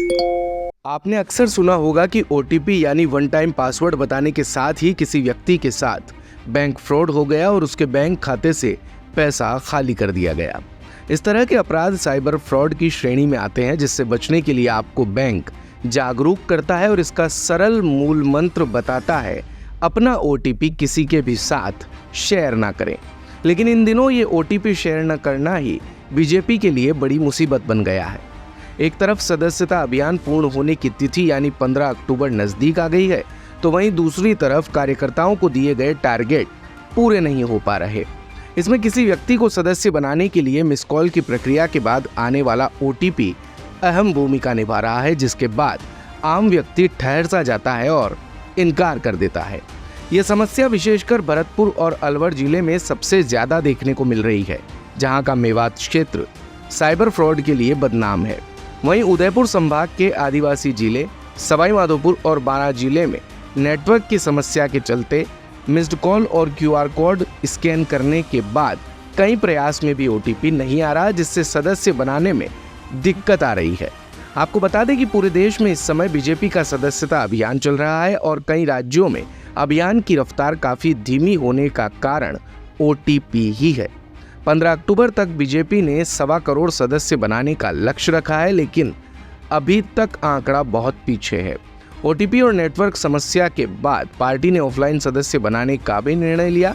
आपने अक्सर सुना होगा कि ओटीपी यानी वन टाइम पासवर्ड बताने के साथ ही किसी व्यक्ति के साथ बैंक फ्रॉड हो गया और उसके बैंक खाते से पैसा खाली कर दिया गया। इस तरह के अपराध साइबर फ्रॉड की श्रेणी में आते हैं, जिससे बचने के लिए आपको बैंक जागरूक करता है और इसका सरल मूल मंत्र बताता है, अपना ओटीपी किसी के भी साथ शेयर ना करें। लेकिन इन दिनों ये ओटीपी शेयर न करना ही बीजेपी के लिए बड़ी मुसीबत बन गया है। एक तरफ सदस्यता अभियान पूर्ण होने की तिथि यानी 15 अक्टूबर नजदीक आ गई है, तो वहीं दूसरी तरफ कार्यकर्ताओं को दिए गए टारगेट पूरे नहीं हो पा रहे। इसमें किसी व्यक्ति को सदस्य बनाने के लिए मिस कॉल की प्रक्रिया के बाद आने वाला ओटीपी अहम भूमिका निभा रहा है, जिसके बाद आम व्यक्ति ठहर सा जाता है और इनकार कर देता है। यह समस्या विशेषकर भरतपुर और अलवर जिले में सबसे ज्यादा देखने को मिल रही है, जहां का मेवात क्षेत्र साइबर फ्रॉड के लिए बदनाम है। वहीं उदयपुर संभाग के आदिवासी जिले सवाई माधोपुर और बारां जिले में नेटवर्क की समस्या के चलते मिस्ड कॉल और क्यूआर कोड स्कैन करने के बाद कई प्रयास में भी ओटीपी नहीं आ रहा, जिससे सदस्य बनाने में दिक्कत आ रही है। आपको बता दें कि पूरे देश में इस समय बीजेपी का सदस्यता अभियान चल रहा है और कई राज्यों में अभियान की रफ्तार काफी धीमी होने का कारण ओटीपी ही है। 15 अक्टूबर तक बीजेपी ने 1.25 करोड़ सदस्य बनाने का लक्ष्य रखा है, लेकिन अभी तक आंकड़ा बहुत पीछे है। ओटीपी और नेटवर्क समस्या के बाद पार्टी ने ऑफलाइन सदस्य बनाने का भी निर्णय लिया।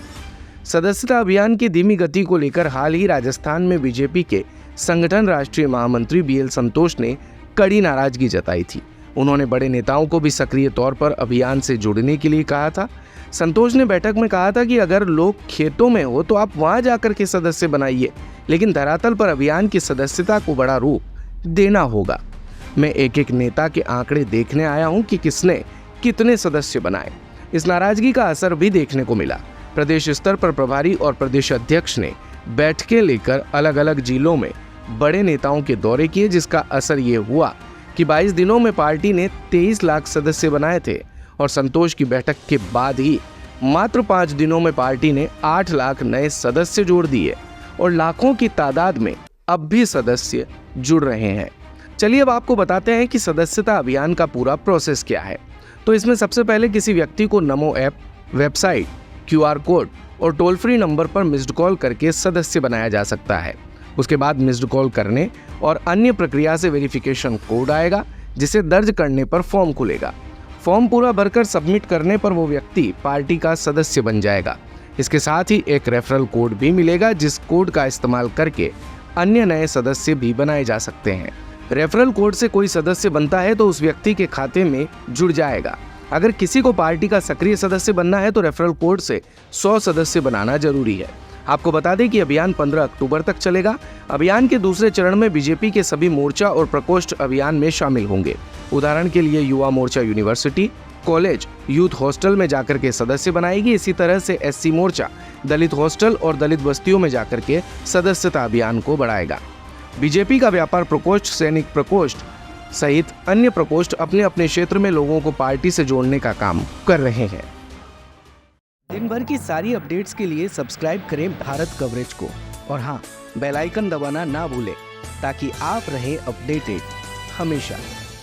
सदस्यता अभियान की धीमी गति को लेकर हाल ही राजस्थान में बीजेपी के संगठन राष्ट्रीय महामंत्री बीएल संतोष ने कड़ी नाराजगी जताई थी। उन्होंने बड़े नेताओं को भी सक्रिय तौर पर अभियान से जुड़ने के लिए कहा था। संतोष ने बैठक में कहा था कि अगर लोग खेतों में हो तो आप वहां जाकर के सदस्य बनाइए, लेकिन धरातल पर अभियान की सदस्यता को बड़ा रूप देना होगा। मैं एक एक नेता के आंकड़े देखने आया हूं कि किसने कितने सदस्य बनाए। इस नाराजगी का असर भी देखने को मिला। प्रदेश स्तर पर प्रभारी और प्रदेश अध्यक्ष ने बैठकें लेकर अलग अलग जिलों में बड़े नेताओं के दौरे किए, जिसका असर ये हुआ कि 22 दिनों में पार्टी ने 23 लाख सदस्य बनाए थे और संतोष की बैठक के बाद ही मात्र 5 दिनों में पार्टी ने 8 लाख नए सदस्य जोड़ दिए और लाखों की तादाद में अब भी सदस्य जुड़ रहे हैं। चलिए अब आपको बताते हैं कि सदस्यता अभियान का पूरा प्रोसेस क्या है। तो इसमें सबसे पहले किसी व्यक्ति को नमो ऐप, वेबसाइट, क्यूआर कोड और टोल फ्री नंबर पर मिस्ड कॉल करके सदस्य बनाया जा सकता है। उसके बाद मिस्ड कॉल करने और अन्य प्रक्रिया से वेरिफिकेशन कोड आएगा, जिसे दर्ज करने पर फॉर्म खुलेगा। फॉर्म पूरा भरकर सबमिट करने पर वो व्यक्ति पार्टी का सदस्य बन जाएगा। इसके साथ ही एक रेफरल कोड भी मिलेगा, जिस कोड का इस्तेमाल करके अन्य नए सदस्य भी बनाए जा सकते हैं। रेफरल कोड से कोई सदस्य बनता है तो उस व्यक्ति के खाते में जुड़ जाएगा। अगर किसी को पार्टी का सक्रिय सदस्य बनना है तो रेफरल कोड से 100 सदस्य बनाना जरूरी है। आपको बता दें कि अभियान 15 अक्टूबर तक चलेगा। अभियान के दूसरे चरण में बीजेपी के सभी मोर्चा और प्रकोष्ठ अभियान में शामिल होंगे। उदाहरण के लिए Yuva Morcha university, college, youth hostel में जाकर के सदस्य बनाएगी। इसी तरह से एससी मोर्चा दलित हॉस्टल और दलित बस्तियों में जाकर के सदस्यता अभियान को बढ़ाएगा। बीजेपी का व्यापार प्रकोष्ठ, सैनिक प्रकोष्ठ सहित अन्य प्रकोष्ठ अपने अपने क्षेत्र में लोगों को पार्टी से जोड़ने का काम कर रहे हैं। दिन भर की सारी अपडेट्स के लिए सब्सक्राइब करें भारत कवरेज को और हाँ, बेल आइकन दबाना ना भूलें ताकि आप रहे अपडेटेड हमेशा।